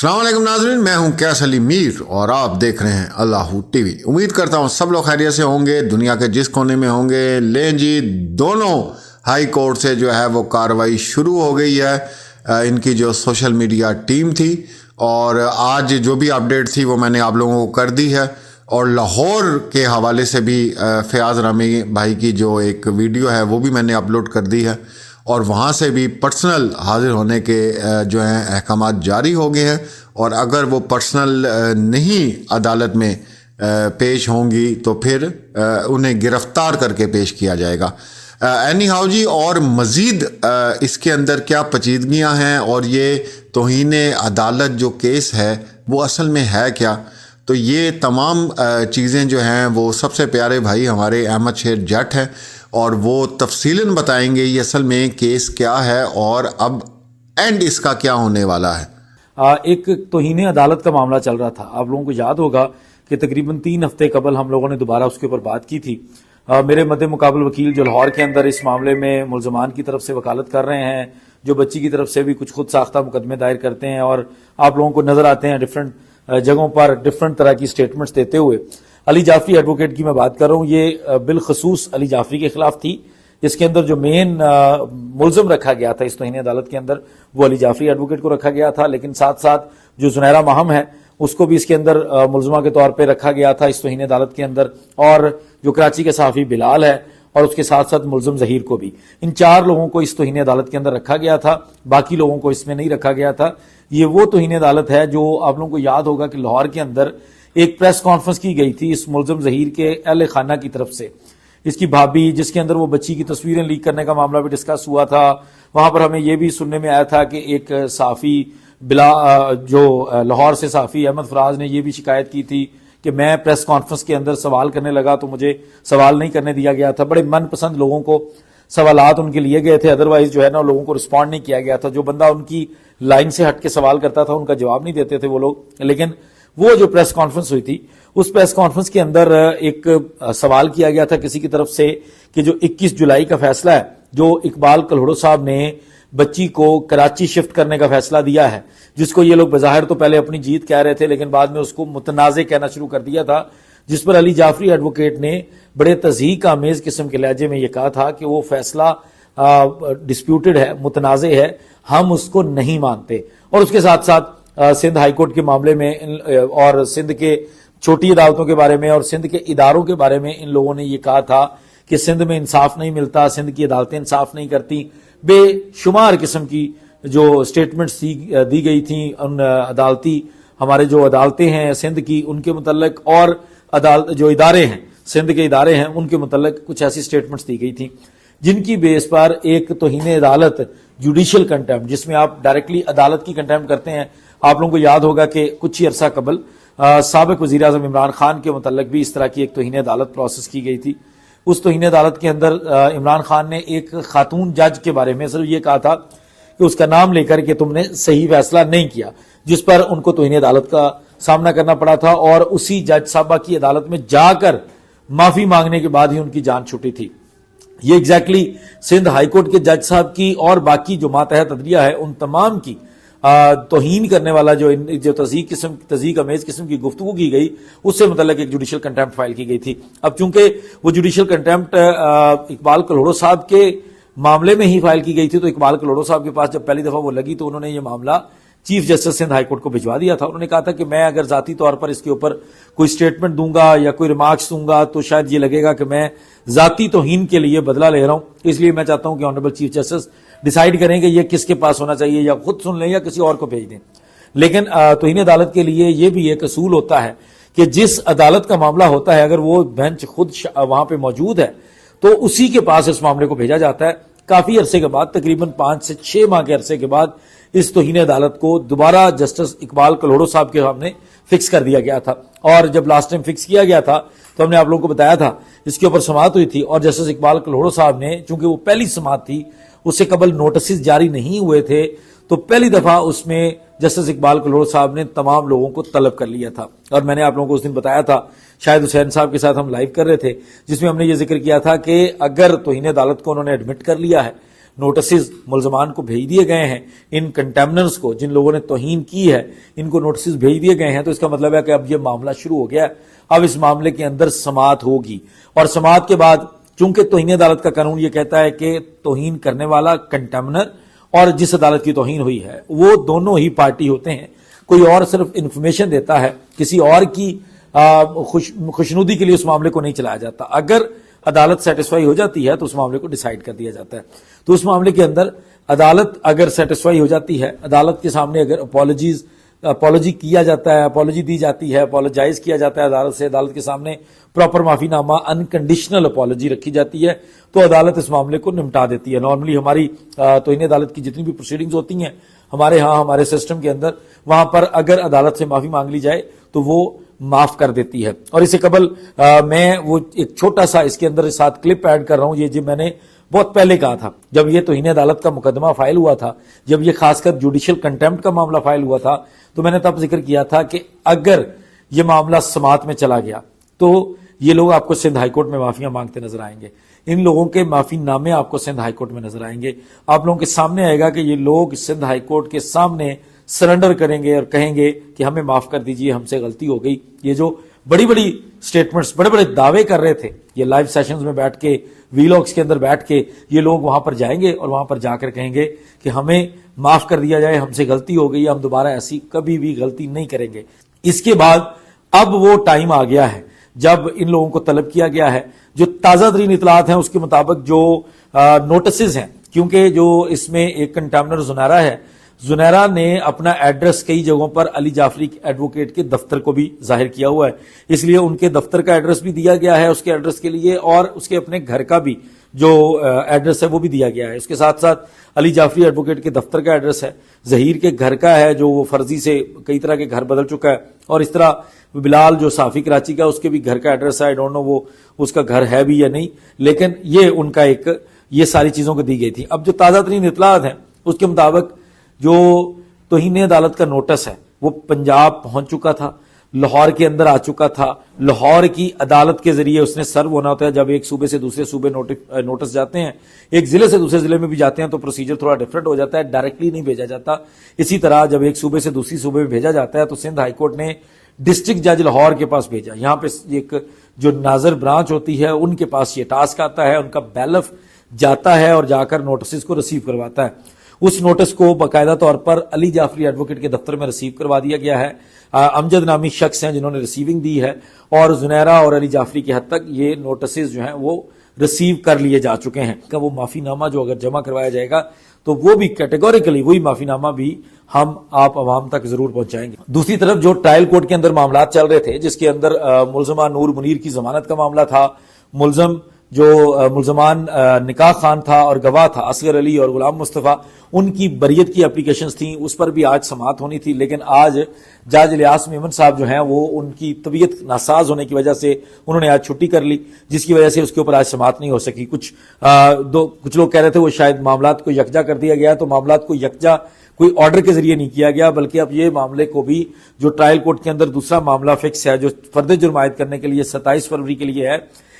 अस्सलाम वालेकुम नाज़रीन, मैं हूं कैस अली मीर और आप देख रहे हैं अल्लाहू टीवी। उम्मीद करता हूं सब लोग खैरियत से होंगे, दुनिया के जिस कोने में होंगे। लें जी, दोनों हाई कोर्ट से जो है वो कार्रवाई शुरू हो गई है इनकी जो सोशल मीडिया टीम थी, और आज जो भी अपडेट थी वो मैंने आप लोगों को कर दी है। और लाहौर के हवाले से भी फयाज़ रामी भाई की जो एक वीडियो है वो भी मैंने अपलोड कर दी है, और वहाँ से भी पर्सनल हाजिर होने के जो हैं अहकामात जारी हो गए हैं। और अगर वो पर्सनल नहीं अदालत में पेश होंगी तो फिर उन्हें गिरफ़्तार करके पेश किया जाएगा। एनी हाउ जी, और मज़ीद इसके अंदर क्या पेचीदगियाँ हैं और ये तौहीन अदालत जो केस है वो असल में है क्या, तो ये तमाम चीज़ें जो हैं वो सबसे प्यारे भाई हमारे अहमद शेर जट हैं और वो तफसीलन बताएंगे ये असल में केस क्या है और अब एंड इसका क्या होने वाला है। एक तौहीन अदालत का मामला चल रहा था। आप लोगों को याद होगा कि तकरीबन 3 हफ्ते कबल हम लोगों ने दोबारा उसके ऊपर बात की थी। मेरे मद्दे मुकाबल वकील जो लाहौर के अंदर इस मामले में मुल्ज़मान की तरफ से वकालत कर रहे हैं, जो बच्ची की तरफ से भी कुछ खुद साख्ता मुकदमे दायर करते हैं और आप लोगों को नजर आते हैं डिफरेंट जगहों पर डिफरेंट तरह की स्टेटमेंट्स देते हुए। अली जाफरी एडवोकेट की मैं बात कर रहा हूँ, ये बिलखसूस अली जाफरी के खिलाफ थी। इसके अंदर जो मेन मुल्ज़म रखा गया था इस तौहीन अदालत के अंदर वो अली जाफरी एडवोकेट को रखा गया था, लेकिन साथ साथ जो जुनैरा माहम है उसको भी इसके अंदर मुल्ज़मा के तौर पे रखा गया था इस तौहीन अदालत के अंदर, और जो कराची के सहाफ़ी बिलाल है और उसके साथ साथ मुल्ज़म ज़हीर को भी। इन 4 लोगों को इस तौहीन अदालत के अंदर रखा गया था, बाकी लोगों को इसमें नहीं रखा गया था। ये वो तौहीन अदालत है जो आप लोगों को याद होगा कि लाहौर के अंदर एक प्रेस कॉन्फ्रेंस की गई थी इस मुल्ज़म ज़हीर के अहले खाना की तरफ से, इसकी भाभी, जिसके अंदर वो बच्ची की तस्वीरें लीक करने का मामला भी डिस्कस हुआ था। वहां पर हमें यह भी सुनने में आया था कि एक सहाफ़ी जो लाहौर से सहाफ़ी अहमद फराज ने यह भी शिकायत की थी कि मैं प्रेस कॉन्फ्रेंस के अंदर सवाल करने लगा तो मुझे सवाल नहीं करने दिया गया था। बड़े मनपसंद लोगों को सवालात उनके लिए गए थे, अदरवाइज जो है ना लोगों को रिस्पॉन्ड नहीं किया गया था। जो बंदा उनकी लाइन से हट के सवाल करता था उनका जवाब नहीं देते थे वो लोग। लेकिन वो जो प्रेस कॉन्फ्रेंस हुई थी उस प्रेस कॉन्फ्रेंस के अंदर एक सवाल किया गया था किसी की तरफ से कि जो 21 जुलाई का फैसला है जो इकबाल कल्होड़ो साहब ने बच्ची को कराची शिफ्ट करने का फैसला दिया है, जिसको ये लोग बज़ाहिर तो पहले अपनी जीत कह रहे थे लेकिन बाद में उसको मुतनाज़े कहना शुरू कर दिया था, जिस पर अली जाफरी एडवोकेट ने बड़े तज़हीक आमेज किस्म के लहजे में ये कहा था कि वो फैसला डिस्प्यूटेड है, मुतनाज़े है, हम उसको नहीं मानते। और उसके साथ साथ सिंध हाईकोर्ट के मामले में और सिंध के छोटी अदालतों के बारे में और सिंध के इदारों के बारे में इन लोगों ने ये कहा था कि सिंध में इंसाफ नहीं मिलता, सिंध की अदालतें इंसाफ नहीं करती। बेशुमार किस्म की जो स्टेटमेंट्स दी गई थी उन अदालती हमारे जो अदालतें हैं सिंध की उनके मुतल्लिक और अदालत जो इदारे हैं सिंध के इदारे हैं उनके मुतल्लिक कुछ ऐसी स्टेटमेंट्स दी गई थी जिनकी बेस पर एक तौहीन अदालत जुडिशियल कंटेम्प्ट, जिसमें आप डायरेक्टली अदालत की कंटेम्प्ट करते हैं। आप लोगों को याद होगा कि कुछ ही अरसा कबल साबिक वज़ीर आज़म इमरान खान के मुतल्लिक भी इस तरह की एक तौहीन अदालत प्रोसेस की गई थी। उस तौहीन अदालत के अंदर इमरान खान ने एक खातून जज के बारे में सिर्फ ये कहा था कि उसका नाम लेकर के तुमने सही फैसला नहीं किया, जिस पर उनको तौहीन अदालत का सामना करना पड़ा था और उसी जज साहबा की अदालत में जाकर माफी मांगने के बाद ही उनकी जान छूटी थी। ये एग्जैक्टली सिंध हाईकोर्ट के जज साहब की और बाकी जो मातहत अदलिया है उन तमाम की तौहीन करने वाला जो तज़हीक अमेज किस्म की गुफ्तगू की गई उससे मुतल्लिक एक जुडिशियल कंटेम्प्ट फाइल की गई थी। अब चूंकि वो जुडिशियल कंटेम्प्ट इकबाल कल्होड़ो साहब के मामले में ही फाइल की गई थी, तो इकबाल कल्होड़ो साहब के पास जब पहली दफा वो लगी तो उन्होंने ये मामला चीफ जस्टिस सिंध हाईकोर्ट को भिजवा दिया था। उन्होंने कहा था कि मैं अगर जाती तौर पर इसके ऊपर कोई स्टेटमेंट दूंगा या कोई रिमार्क्स दूंगा तो शायद ये लगेगा कि मैं जाती तौहीन के लिए बदला ले रहा हूं, इसलिए मैं चाहता हूं कि ऑनरेबल चीफ जस्टिस डिसाइड करें कि ये किसके पास होना चाहिए, या खुद सुन लें या किसी और को भेज दें। लेकिन तौहीन अदालत के लिए ये भी एक असूल होता है कि जिस अदालत का मामला होता है अगर वो बेंच खुद वहां पर मौजूद है तो उसी के पास इस मामले को भेजा जाता है। काफी अरसे के बाद, तकरीबन 5 से 6 माह के अरसे के बाद इस तौहीन अदालत को दोबारा जस्टिस इकबाल कल्होड़ो साहब के सामने फिक्स कर दिया गया था। और जब लास्ट टाइम फिक्स किया गया था तो हमने आप लोगों को बताया था इसके ऊपर समाअत हुई थी और जस्टिस इकबाल कल्होड़ो साहब ने, चूंकि वो पहली समाअत थी उससे कबल नोटिस जारी नहीं हुए थे, तो पहली दफा उसमें जस्टिस इकबाल कल्होड़ो साहब ने तमाम लोगों को तलब कर लिया था। और मैंने आप लोगों को उस दिन बताया था, शायद हुसैन साहब के साथ हम लाइव कर रहे थे, जिसमें हमने ये जिक्र किया था कि अगर तौहीन अदालत को उन्होंने एडमिट कर लिया है نوٹسز ملزمان کو بھیج دیے گئے ہیں، ان کنٹیمنرز کو جن لوگوں نے توہین کی ہے ان کو نوٹسز بھیج دیے گئے ہیں، تو اس کا مطلب ہے کہ اب یہ معاملہ شروع ہو گیا ہے. اب اس معاملے کے اندر سماعت ہوگی، اور سماعت کے بعد چونکہ توہین عدالت کا قانون یہ کہتا ہے کہ توہین کرنے والا کنٹیمنر اور جس عدالت کی توہین ہوئی ہے وہ دونوں ہی پارٹی ہوتے ہیں. کوئی اور صرف انفارمیشن دیتا ہے، کسی اور کی خوشنودی کے لیے اس معاملے کو نہیں چلایا جاتا. اگر عدالت سیٹسفائی ہو جاتی ہے تو اس معاملے کو ڈیسائیڈ کر دیا جاتا ہے. تو اس معاملے کے اندر عدالت اگر سیٹسفائی ہو جاتی ہے، عدالت کے سامنے اگر اپالوجی کیا جاتا ہے، اپالوجی دی جاتی ہے، اپالوجائز کیا جاتا ہے عدالت سے، عدالت کے سامنے پراپر معافی نامہ انکنڈیشنل اپالوجی رکھی جاتی ہے تو عدالت اس معاملے کو نمٹا دیتی ہے. نارملی ہماری توہین عدالت کی جتنی بھی پروسیڈنگز ہوتی ہیں ہمارے سسٹم کے اندر، وہاں پر اگر عدالت سے معافی مانگ لی جائے تو وہ معاف کر دیتی ہے. اور اس سے قبل میں وہ ایک چھوٹا سا اس کے اندر ساتھ کلپ ایڈ کر رہا ہوں. یہ جو میں نے بہت پہلے کہا تھا جب یہ توہین عدالت کا مقدمہ فائل ہوا تھا، جب یہ خاص کر جوڈیشل کنٹیمپٹ کا معاملہ فائل ہوا تھا، تو میں نے تب ذکر کیا تھا کہ اگر یہ معاملہ سماعت میں چلا گیا تو یہ لوگ آپ کو سندھ ہائی کورٹ میں معافیاں مانگتے نظر آئیں گے. ان لوگوں کے معافی نامے آپ کو سندھ ہائی کورٹ میں نظر آئیں گے. آپ لوگوں کے سامنے آئے گا کہ یہ لوگ سندھ ہائی کورٹ کے سامنے سرنڈر کریں گے اور کہیں گے کہ ہمیں معاف کر دیجئے، ہم سے غلطی ہو گئی. یہ جو بڑی بڑی سٹیٹمنٹس، بڑے بڑے دعوے کر رہے تھے، یہ لائیو سیشنز میں بیٹھ کے، ویلاگز کے اندر بیٹھ کے یہ لوگ وہاں پر جائیں گے اور وہاں پر جا کر کہیں گے کہ ہمیں معاف کر دیا جائے، ہم سے غلطی ہو گئی، ہم دوبارہ ایسی کبھی بھی غلطی نہیں کریں گے. اس کے بعد اب وہ ٹائم آ گیا ہے جب ان لوگوں کو طلب کیا گیا ہے. جو تازہ ترین اطلاعات ہیں اس کے مطابق جو نوٹسز ہیں، کیونکہ جو اس میں ایک کنٹیمنر زنیرہ ہے، زنیرہ نے اپنا ایڈریس کئی جگہوں پر علی جعفری ایڈوکیٹ کے دفتر کو بھی ظاہر کیا ہوا ہے، اس لیے ان کے دفتر کا ایڈریس بھی دیا گیا ہے اس کے ایڈریس کے لیے، اور اس کے اپنے گھر کا بھی جو ایڈریس ہے وہ بھی دیا گیا ہے. اس کے ساتھ ساتھ علی جعفری ایڈوکیٹ کے دفتر کا ایڈریس ہے، ظہیر کے گھر کا ہے جو وہ فرضی سے کئی طرح کے گھر بدل چکا ہے، اور اس طرح بلال جو صحافی کراچی کا، اس کے بھی گھر کا ایڈریس ہے. آئی ڈونٹ نو وہ اس کا گھر ہے بھی یا نہیں، لیکن یہ ان کا ایک یہ ساری چیزوں کو دی گئی تھی. اب جو تازہ ترین اطلاعات ہیں اس کے مطابق جو توہین عدالت کا نوٹس ہے وہ پنجاب پہنچ چکا تھا، لاہور کے اندر آ چکا تھا. لاہور کی عدالت کے ذریعے اس نے سرو ہونا ہوتا ہے. جب ایک صوبے سے دوسرے صوبے نوٹس جاتے ہیں، ایک ضلع سے دوسرے ضلع میں بھی جاتے ہیں تو پروسیجر تھوڑا ڈفرنٹ ہو جاتا ہے، ڈائریکٹلی نہیں بھیجا جاتا. اسی طرح جب ایک صوبے سے دوسری صوبے میں بھیجا جاتا ہے تو سندھ ہائی کورٹ نے ڈسٹرکٹ جج لاہور کے پاس بھیجا. یہاں پہ ایک جو ناظر برانچ ہوتی ہے ان کے پاس یہ ٹاسک آتا ہے، ان کا بیلف جاتا ہے اور جا کر نوٹسز کو ریسیو کرواتا ہے. اس نوٹس کو باقاعدہ طور پر علی جعفری ایڈوکیٹ کے دفتر میں ریسیو کروا دیا گیا ہے. امجد نامی شخص ہیں جنہوں نے ریسیونگ دی ہے، اور زنیرہ اور علی جعفری کی حد تک یہ نوٹسز جو ہیں وہ ریسیو کر لیے جا چکے ہیں. کہ وہ معافی نامہ جو اگر جمع کروایا جائے گا تو وہ بھی کیٹیگوریکلی وہی معافی نامہ بھی آپ عوام تک ضرور پہنچائیں گے. دوسری طرف جو ٹرائل کورٹ کے اندر معاملات چل رہے تھے، جس کے اندر ملزمہ نور منیر کی ضمانت کا معاملہ تھا، ملزمان نکاح خان تھا اور گواہ تھا اصغر علی اور غلام مصطفیٰ، ان کی بریت کی اپلیکیشنز تھیں، اس پر بھی آج سماعت ہونی تھی. لیکن آج جج الیاس میمن صاحب جو ہیں وہ ان کی طبیعت ناساز ہونے کی وجہ سے انہوں نے آج چھٹی کر لی، جس کی وجہ سے اس کے اوپر آج سماعت نہیں ہو سکی. کچھ لوگ کہہ رہے تھے وہ شاید معاملات کو یکجا کر دیا گیا، تو معاملات کو یکجا کوئی آرڈر کے ذریعے نہیں کیا گیا، بلکہ اب یہ معاملے کو بھی جو ٹرائل کورٹ کے اندر دوسرا معاملہ فکس ہے جو فرد جرم عائد کرنے کے لیے 27 فروری کے لیے ہے،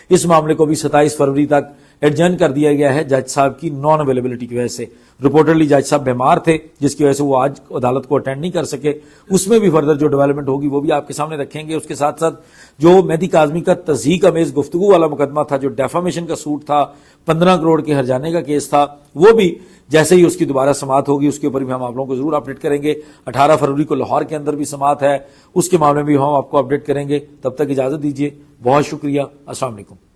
اس معاملے کو بھی 27 فروری تک ایڈجرن کر دیا گیا ہے جج صاحب کی نان اویلیبلٹی کی وجہ سے. رپورٹرلی جج صاحب بیمار تھے جس کی وجہ سے وہ آج عدالت کو اٹینڈ نہیں کر سکے. اس میں بھی فردر جو ڈیولپمنٹ ہوگی وہ بھی آپ کے سامنے رکھیں گے. اس کے ساتھ ساتھ جو مہدی کاظمی کا تضحیک امیز گفتگو والا مقدمہ تھا، جو ڈیفامیشن کا سوٹ تھا، 15 کروڑ کے ہرجانے کا کیس تھا، وہ بھی جیسے ہی اس کی دوبارہ سماعت ہوگی اس کے اوپر بھی ہم آپ لوگوں کو ضرور اپڈیٹ کریں گے. 18 فروری کو لاہور کے اندر بھی سماعت ہے، اس کے معاملے میں بھی ہم آپ کو اپڈیٹ کریں گے. تب تک اجازت دیجیے، بہت شکریہ، السلام علیکم.